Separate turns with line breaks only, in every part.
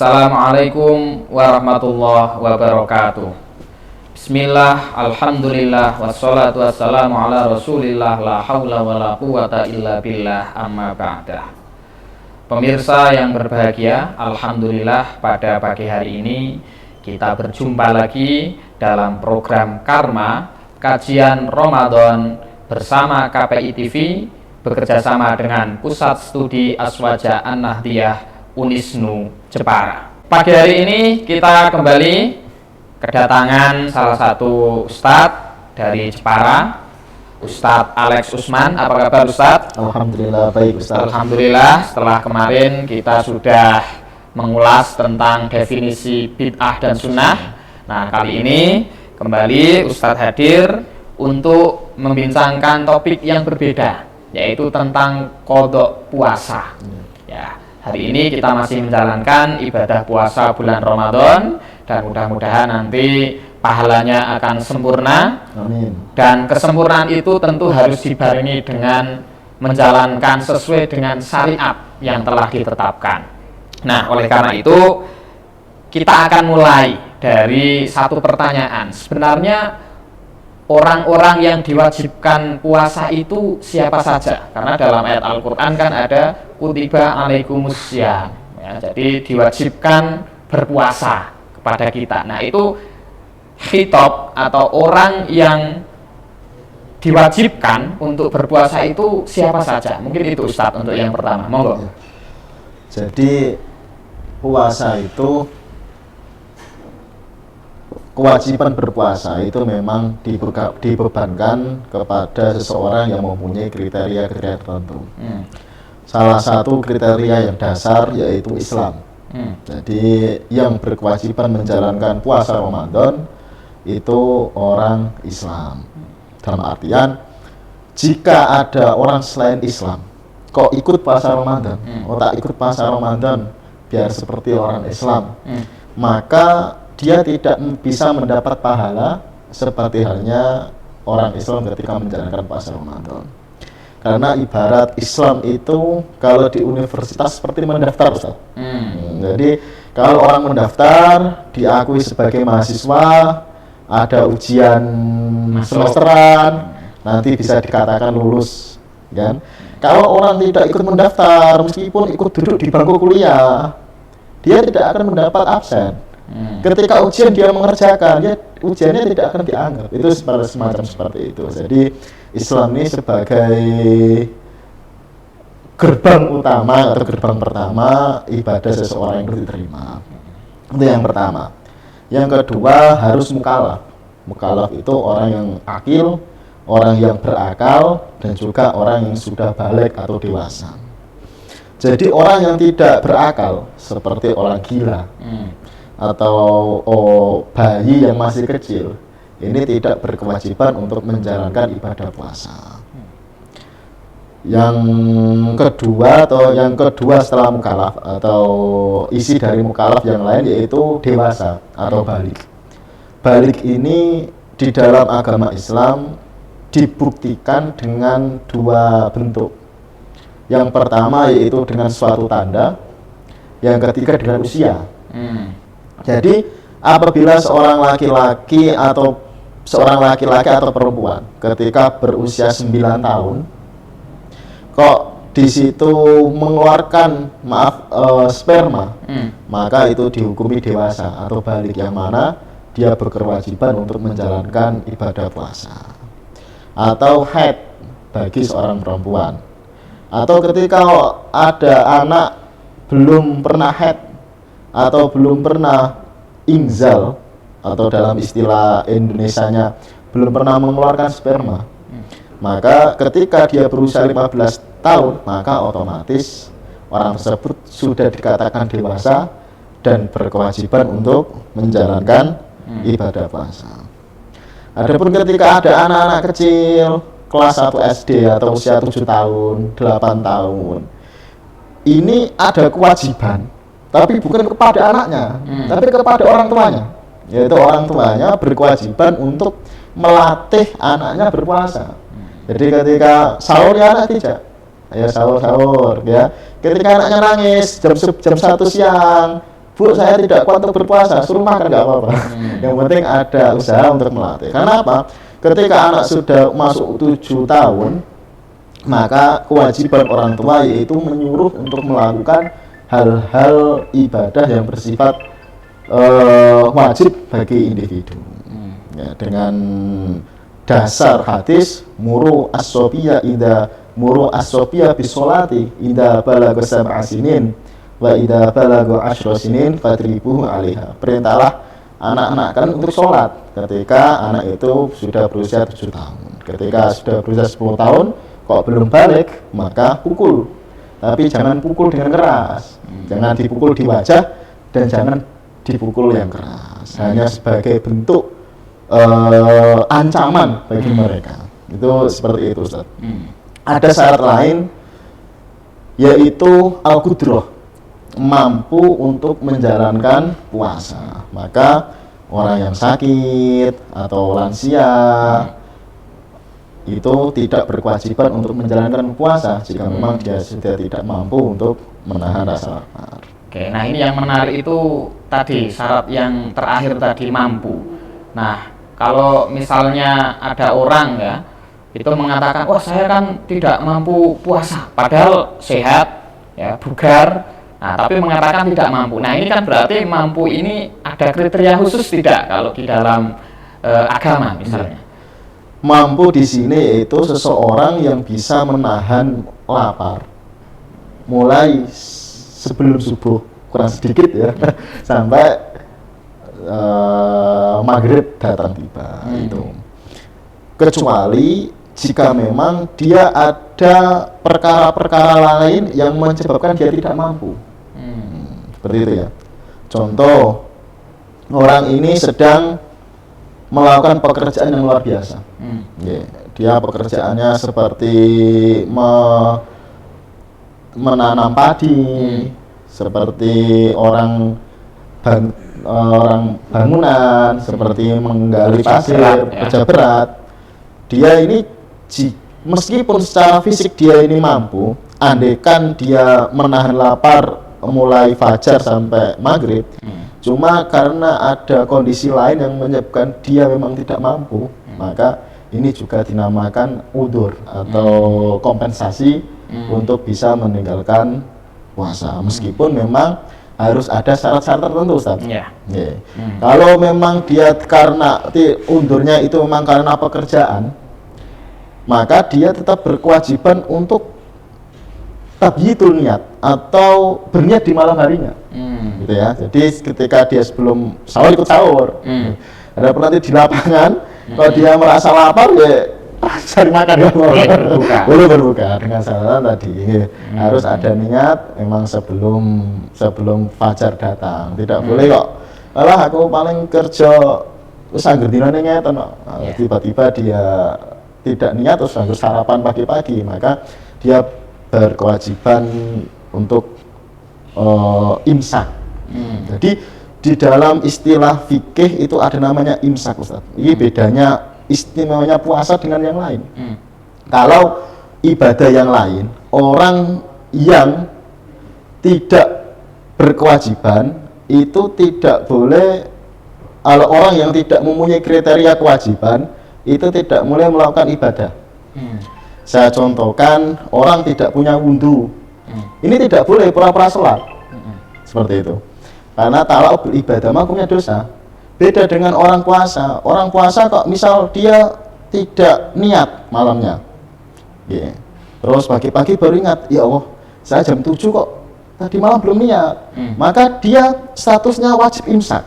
Assalamualaikum warahmatullahi wabarakatuh. Bismillah, alhamdulillah, wassalatu wassalamu ala rasulillah, la hawla wa la quwata illa billah, amma ba'dah. Pemirsa yang berbahagia, alhamdulillah pada pagi hari ini kita berjumpa lagi dalam program Karma Kajian Ramadan bersama KPI TV bekerjasama dengan Pusat Studi Aswaja An-Nahdiyah Unisnu Jepara. Pagi hari ini kita kembali kedatangan salah satu Ustadz dari Jepara, Ustadz Alex Usman. Apa kabar Ustadz?
Alhamdulillah baik Ustadz.
Alhamdulillah, setelah kemarin kita sudah mengulas tentang definisi bid'ah dan sunnah. Nah, kali ini kembali Ustadz hadir untuk membincangkan topik yang berbeda, yaitu tentang qadha puasa. Ya, hari ini kita masih menjalankan ibadah puasa bulan Ramadan dan mudah-mudahan nanti pahalanya akan sempurna.
Amin.
Dan kesempurnaan itu tentu harus dibarengi dengan menjalankan sesuai dengan syariat yang telah ditetapkan. Nah, oleh karena itu kita akan mulai dari satu pertanyaan. Sebenarnya orang-orang yang diwajibkan puasa itu siapa saja? Karena dalam ayat Al-Quran kan ada kutiba alaikumussyam, ya, jadi diwajibkan berpuasa kepada kita. Nah, itu khitab atau orang yang diwajibkan untuk berpuasa itu siapa saja? Mungkin itu Ustadz untuk yang pertama, monggo.
Jadi puasa itu, kewajiban berpuasa itu memang dibebankan kepada seseorang yang mempunyai kriteria-kriteria tertentu. Salah satu kriteria yang dasar yaitu Islam. Jadi yang berkewajiban menjalankan puasa Ramadan itu orang Islam. Dalam artian, jika ada orang selain Islam kok ikut puasa Ramadan, tak ikut puasa Ramadan biar seperti orang Islam, maka dia tidak bisa mendapat pahala seperti halnya orang Islam ketika menjalankan puasa Ramadan. Karena ibarat Islam itu kalau di universitas seperti mendaftar, Ustaz. Jadi kalau orang mendaftar, diakui sebagai mahasiswa, ada ujian semesteran, nanti bisa dikatakan lulus, kan? Kalau orang tidak ikut mendaftar, meskipun ikut duduk di bangku kuliah, dia tidak akan mendapat absen. Ketika ujian dia mengerjakan, ya ujiannya tidak akan dianggap. Itu semacam seperti itu. Jadi Islam ini sebagai gerbang utama atau gerbang pertama ibadah seseorang yang diterima. Itu yang pertama. Yang kedua harus mukallaf. Mukallaf itu orang yang akil, orang yang berakal, dan juga orang yang sudah balik atau dewasa. Jadi orang yang tidak berakal seperti orang gila atau bayi yang masih kecil, ini tidak berkewajiban untuk menjalankan ibadah puasa. Yang kedua setelah mukallaf atau isi dari mukallaf yang lain yaitu dewasa atau balik. Balik ini di dalam agama Islam dibuktikan dengan dua bentuk. Yang pertama yaitu dengan suatu tanda, yang ketiga dengan usia. Jadi apabila seorang laki-laki atau perempuan ketika berusia 9 tahun kok di situ mengeluarkan sperma, maka itu dihukumi dewasa atau balik, yang mana dia berkewajiban untuk menjalankan ibadah puasa. Atau haid bagi seorang perempuan, atau ketika ada anak belum pernah haid atau belum pernah inzal, atau dalam istilah Indonesianya belum pernah mengeluarkan sperma, maka ketika dia berusia 15 tahun, maka otomatis orang tersebut sudah dikatakan dewasa dan berkewajiban untuk menjalankan ibadah puasa. Adapun ketika ada anak-anak kecil kelas 1 SD atau usia 7 tahun, 8 tahun, ini ada kewajiban, tapi bukan kepada anaknya, tapi kepada orang tuanya. Yaitu orang tuanya berkewajiban untuk melatih anaknya berpuasa. Jadi ketika sahur ya anak tidak, ya sahur ya. Ketika anaknya nangis jam 1 siang, Bu, saya tidak kuat untuk berpuasa, suruh makan nggak apa-apa. Yang penting ada usaha untuk melatih. Karena apa? Ketika anak sudah masuk 7 tahun, maka kewajiban orang tua yaitu menyuruh untuk melakukan hal-hal ibadah yang bersifat wajib bagi individu. Ya, dengan dasar hadis muru as-sobiyya bisolati idza balagha sab'a sinin wa idza balagha 10 sinin fadribuhu 'alaiha. Perintahlah anak-anak kan untuk sholat ketika anak itu sudah berusia 7 tahun. Ketika sudah berusia 10 tahun kok belum balik, maka pukul. Tapi jangan pukul dengan keras. Jangan dipukul di wajah dan jangan dipukul yang keras. Hanya sebagai bentuk ancaman bagi mereka. Itu seperti itu, Ustaz. Ada syarat lain yaitu al-qudrah, mampu untuk menjalankan puasa. Maka orang yang sakit atau lansia itu tidak berkewajiban untuk menjalankan puasa jika memang dia sudah tidak mampu untuk menahan rasa lapar.
Oke, nah ini yang menarik itu tadi syarat yang terakhir tadi, mampu. Nah, kalau misalnya ada orang ya itu mengatakan, wah saya kan tidak mampu puasa, padahal sehat, ya bugar, nah tapi mengatakan tidak mampu. Nah ini kan berarti mampu ini ada kriteria khusus tidak kalau di dalam agama misalnya?
Mampu di sini yaitu seseorang yang bisa menahan lapar mulai sebelum subuh kurang sedikit ya sampai maghrib datang tiba itu. Kecuali jika memang dia ada perkara-perkara lain yang menyebabkan dia tidak mampu. Seperti itu ya. Contoh, orang ini sedang melakukan pekerjaan yang luar biasa. Dia pekerjaannya seperti menanam padi, seperti orang bangunan, seperti menggali pasir, kerja berat. Dia ini meskipun secara fisik dia ini mampu, andaikan dia menahan lapar mulai fajar sampai maghrib, cuma karena ada kondisi lain yang menyebabkan dia memang tidak mampu, maka ini juga dinamakan udzur atau kompensasi untuk bisa meninggalkan puasa, meskipun memang harus ada syarat-syarat tertentu, Ustaz. Kalau memang dia karena undurnya itu memang karena pekerjaan, maka dia tetap berkewajiban untuk tabyitul niat atau berniat di malam harinya, gitu ya. Jadi ketika dia sebelum sahur ikut sahur, ada nanti di lapangan, kalau dia merasa lapar ya cari makan ya, boleh berbuka dengan catatan tadi harus ada niat memang sebelum fajar datang. Tidak boleh kok, alah aku paling kerja terus angger dinane ngeten, tiba-tiba dia tidak niat terus harus sarapan pagi-pagi, maka dia berkewajiban untuk imsak. Jadi di dalam istilah fikih itu ada namanya imsak, Ustaz. Ini bedanya istimewanya puasa dengan yang lain. Kalau ibadah yang lain, orang yang tidak berkewajiban itu tidak boleh, kalau orang yang tidak mempunyai kriteria kewajiban itu tidak boleh melakukan ibadah. Saya contohkan, orang tidak punya wudhu, ini tidak boleh pura-pura sholat, seperti itu. Karena kalau beribadah mah punya dosa. Beda dengan orang puasa. Orang puasa kok misal dia tidak niat malamnya, terus pagi-pagi baru ingat, ya Allah, saya jam 7 kok tadi malam belum niat, maka dia statusnya wajib imsak.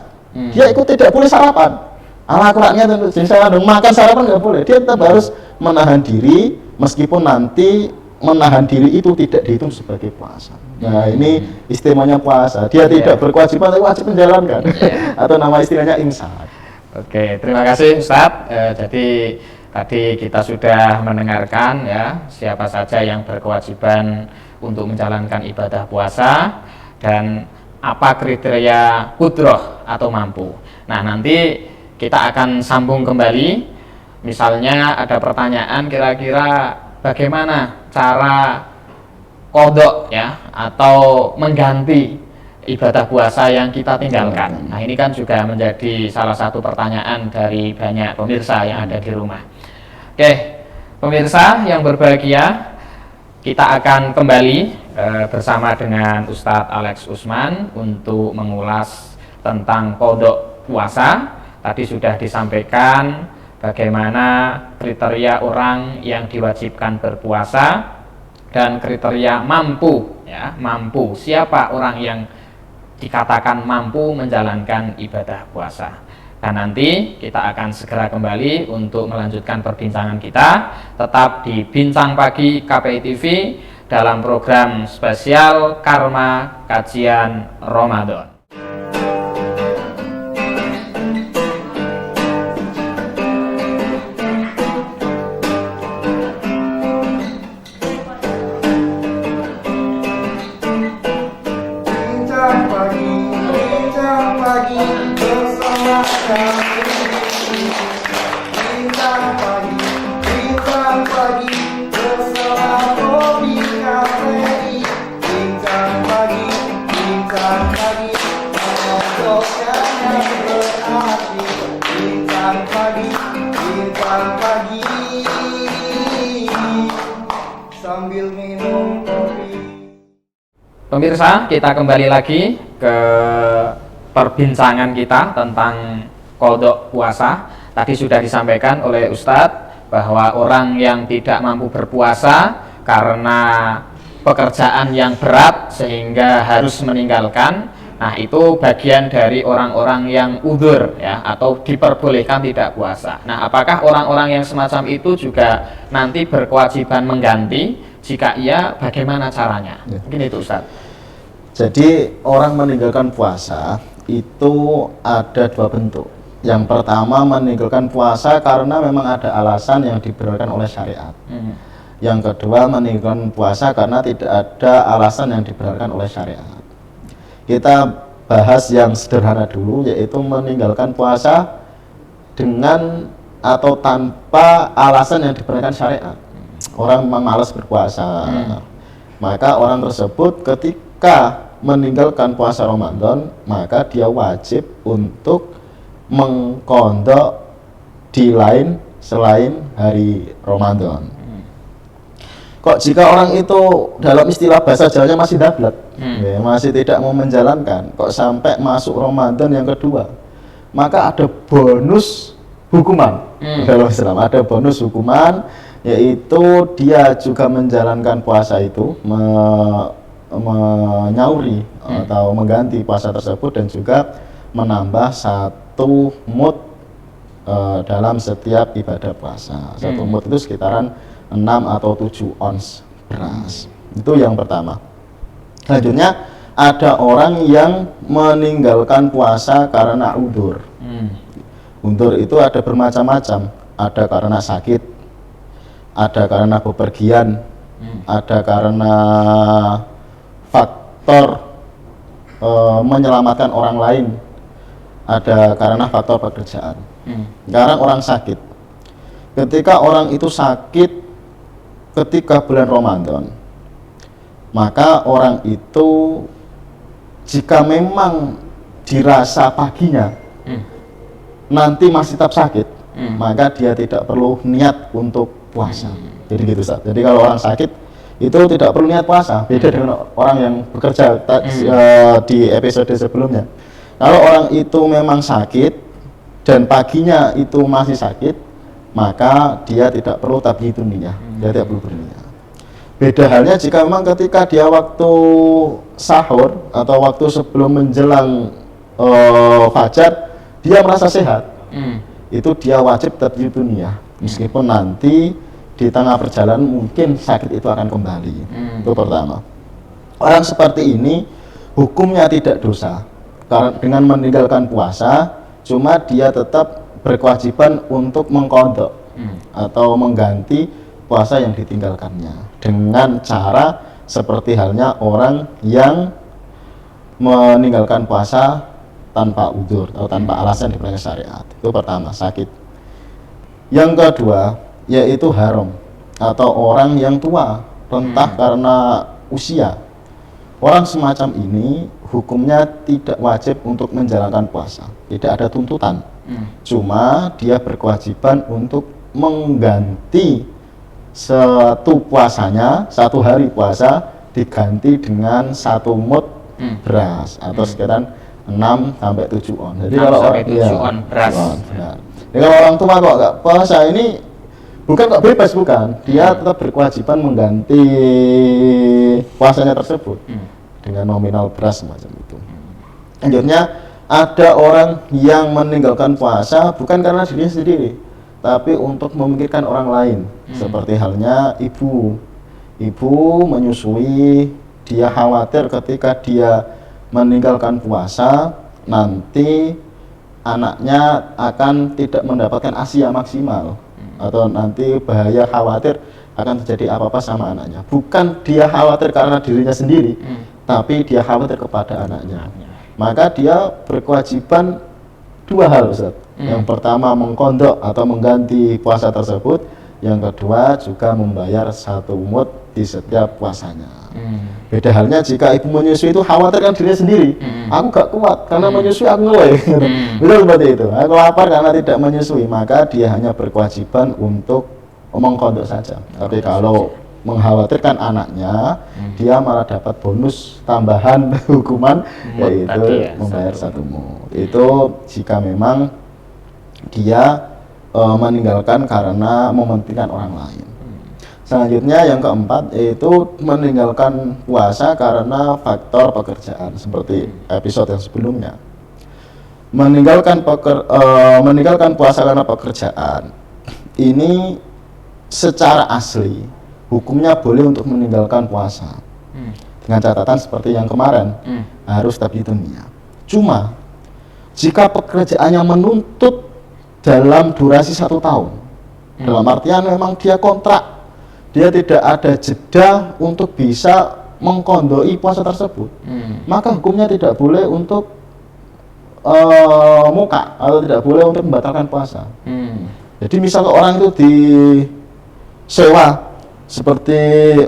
Dia ikut tidak boleh sarapan. Aku niat jadi saya makan sarapan nggak boleh. Dia tetap harus menahan diri, meskipun nanti menahan diri itu tidak dihitung sebagai puasa. Nah ini istimewanya puasa. Dia tidak berkewajiban tapi wajib menjalankan. Atau nama istilahnya imsak.
Oke, terima kasih Ustadz. Jadi tadi kita sudah mendengarkan ya siapa saja yang berkewajiban untuk menjalankan ibadah puasa dan apa kriteria qudroh atau mampu. Nah nanti kita akan sambung kembali. Misalnya ada pertanyaan kira-kira bagaimana cara qodok ya atau mengganti ibadah puasa yang kita tinggalkan. Nah, ini kan juga menjadi salah satu pertanyaan dari banyak pemirsa yang ada di rumah. Oke, pemirsa yang berbahagia, kita akan kembali bersama dengan Ustadz Alex Usman untuk mengulas tentang qadha puasa. Tadi sudah disampaikan bagaimana kriteria orang yang diwajibkan berpuasa dan kriteria mampu, ya, mampu. Siapa orang yang dikatakan mampu menjalankan ibadah puasa. Dan nanti kita akan segera kembali untuk melanjutkan perbincangan kita. Tetap di Bincang Pagi KPI TV dalam program spesial Karma Kajian Ramadan.
Sambil minum kopi.
Pemirsa, kita kembali lagi ke perbincangan kita tentang qadha puasa. Tadi sudah disampaikan oleh Ustadz bahwa orang yang tidak mampu berpuasa karena pekerjaan yang berat sehingga harus meninggalkan, nah itu bagian dari orang-orang yang udzur, ya, atau diperbolehkan tidak puasa. Nah, apakah orang-orang yang semacam itu juga nanti berkewajiban mengganti? Jika iya, bagaimana caranya? Ya. Mungkin itu, Ustadz.
Jadi orang meninggalkan puasa itu ada dua bentuk. Yang pertama, meninggalkan puasa karena memang ada alasan yang diberikan oleh syariat. Yang kedua, meninggalkan puasa karena tidak ada alasan yang diberikan oleh syariat. Kita bahas yang sederhana dulu, yaitu meninggalkan puasa dengan atau tanpa alasan yang diberikan syariat. Orang memang malas berpuasa, maka orang tersebut ketika meninggalkan puasa Ramadan, maka dia wajib untuk mengqadha di lain selain hari Ramadan. Kok jika orang itu dalam istilah bahasa Jawanya masih dablek, ya, masih tidak mau menjalankan, kok sampai masuk Ramadan yang kedua, maka ada bonus hukuman. Dalam Islam ada bonus hukuman, yaitu dia juga menjalankan puasa itu, menyauri atau mengganti puasa tersebut, dan juga menambah satu mud dalam setiap ibadah puasa. Satu mud itu sekitaran 6 atau 7 ons beras. Itu yang pertama. Selanjutnya ada orang yang meninggalkan puasa karena udzur. Udzur itu ada bermacam-macam. Ada karena sakit, ada karena bepergian, ada karena faktor menyelamatkan orang lain, ada karena faktor pekerjaan. Sekarang orang sakit. Ketika orang itu sakit ketika bulan Ramadan, maka orang itu jika memang dirasa paginya nanti masih tetap sakit, maka dia tidak perlu niat untuk puasa. Jadi gitu, Ustaz. Jadi kalau orang sakit itu tidak perlu niat puasa, beda dengan orang yang bekerja di episode sebelumnya. Kalau orang itu memang sakit dan paginya itu masih sakit, maka dia tidak perlu tabyidun niyah, dia tidak perlu berniyah. Beda halnya jika memang ketika dia waktu sahur atau waktu sebelum menjelang fajar dia merasa sehat, itu dia wajib tabyidun niyah, meskipun nanti di tengah perjalanan mungkin sakit itu akan kembali. Itu pertama. Orang seperti ini hukumnya tidak dosa karena dengan meninggalkan puasa, cuma dia tetap berkewajiban untuk mengqadha atau mengganti puasa yang ditinggalkannya dengan cara seperti halnya orang yang meninggalkan puasa tanpa udzur atau tanpa alasan diberikan syariat. Itu pertama, sakit. Yang kedua, yaitu haram atau orang yang tua, rentah karena usia. orang semacam ini hukumnya tidak wajib untuk menjalankan puasa, tidak ada tuntutan. Cuma dia berkewajiban untuk mengganti satu puasanya, satu hari puasa diganti dengan 1 mud beras atau sekitar 6 sampai 7 on. Jadi kalau orang
on beras.
Jadi kalau orang tua kok nggak puasa ini bukan kok bebas, bukan, dia tetap berkewajiban mengganti puasanya tersebut dengan nominal beras semacam itu. Selanjutnya ada orang yang meninggalkan puasa bukan karena dirinya sendiri, tapi untuk memikirkan orang lain. Seperti halnya ibu menyusui, dia khawatir ketika dia meninggalkan puasa nanti anaknya akan tidak mendapatkan ASI yang maksimal, atau nanti bahaya, khawatir akan terjadi apa-apa sama anaknya. Bukan dia khawatir karena dirinya sendiri, tapi dia khawatir kepada anaknya. Maka dia berkewajiban 2 hal, Ustaz. Yang pertama mengkondok atau mengganti puasa tersebut, yang kedua juga membayar 1 mud di setiap puasanya. Beda halnya jika ibu menyusui itu khawatir kan dirinya sendiri, aku gak kuat karena menyusui, aku ngeluh. Betul seperti itu, aku lapar karena tidak menyusui, maka dia hanya berkewajiban untuk mengkondok saja. Tapi kalau mengkhawatirkan anaknya, dia malah dapat bonus tambahan hukuman, yaitu membayar 1 mud. Itu jika memang dia meninggalkan karena mementingkan orang lain. Selanjutnya yang keempat yaitu meninggalkan puasa karena faktor pekerjaan, seperti episode yang sebelumnya. Meninggalkan puasa karena pekerjaan ini secara asli hukumnya boleh untuk meninggalkan puasa, dengan catatan seperti yang kemarin, harus tetap di dunia. Cuma jika pekerjaannya menuntut dalam durasi 1 tahun, dalam artian memang dia kontrak, dia tidak ada jeda untuk bisa mengkondoi puasa tersebut, maka hukumnya tidak boleh untuk muka atau tidak boleh untuk membatalkan puasa. Jadi misal orang itu disewa seperti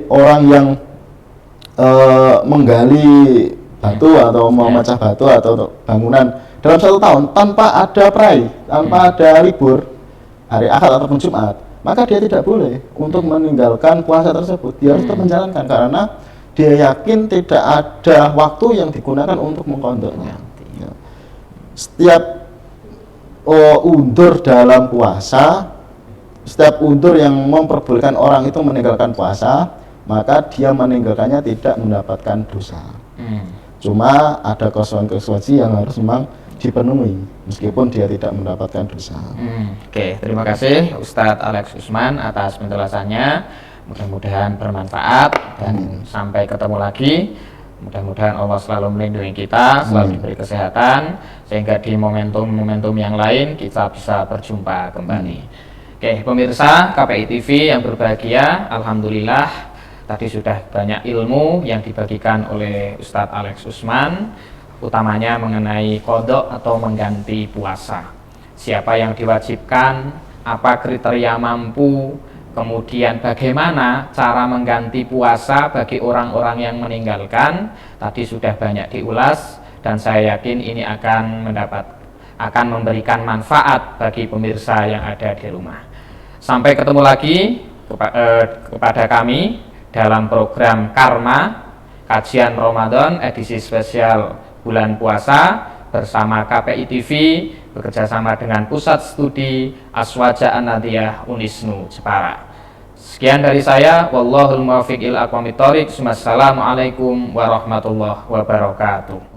orang yang menggali batu atau memecah batu atau bangunan dalam 1 tahun tanpa ada prai, tanpa ada libur hari Ahad ataupun Jumat, maka dia tidak boleh untuk meninggalkan puasa tersebut. Dia harus tetap menjalankan karena dia yakin tidak ada waktu yang digunakan untuk mengkondoknya. Setiap undur dalam puasa, setiap undur yang memperbolehkan orang itu meninggalkan puasa, maka dia meninggalkannya tidak mendapatkan dosa. Cuma ada konsekuensi yang harus memang dipenuhi meskipun dia tidak mendapatkan dosa.
Oke, terima kasih Ustadz Alex Usman atas penjelasannya. Mudah-mudahan bermanfaat dan sampai ketemu lagi. Mudah-mudahan Allah selalu melindungi kita, selalu diberi kesehatan, sehingga di momentum-momentum yang lain kita bisa berjumpa kembali. Oke, pemirsa KPI TV yang berbahagia, alhamdulillah tadi sudah banyak ilmu yang dibagikan oleh Ustadz Alex Usman, utamanya mengenai qadha atau mengganti puasa. Siapa yang diwajibkan, apa kriteria mampu, kemudian bagaimana cara mengganti puasa bagi orang-orang yang meninggalkan, tadi sudah banyak diulas dan saya yakin ini akan memberikan manfaat bagi pemirsa yang ada di rumah. Sampai ketemu lagi kepada kami dalam program Karma Kajian Ramadan edisi spesial bulan puasa bersama KPI TV bekerjasama dengan Pusat Studi Aswaja An-Nadiyah Unisnu Jepara. Sekian dari saya, wallahul muwaffiq ila aqwamit thoriq. Wassalamualaikum warahmatullahi wabarakatuh.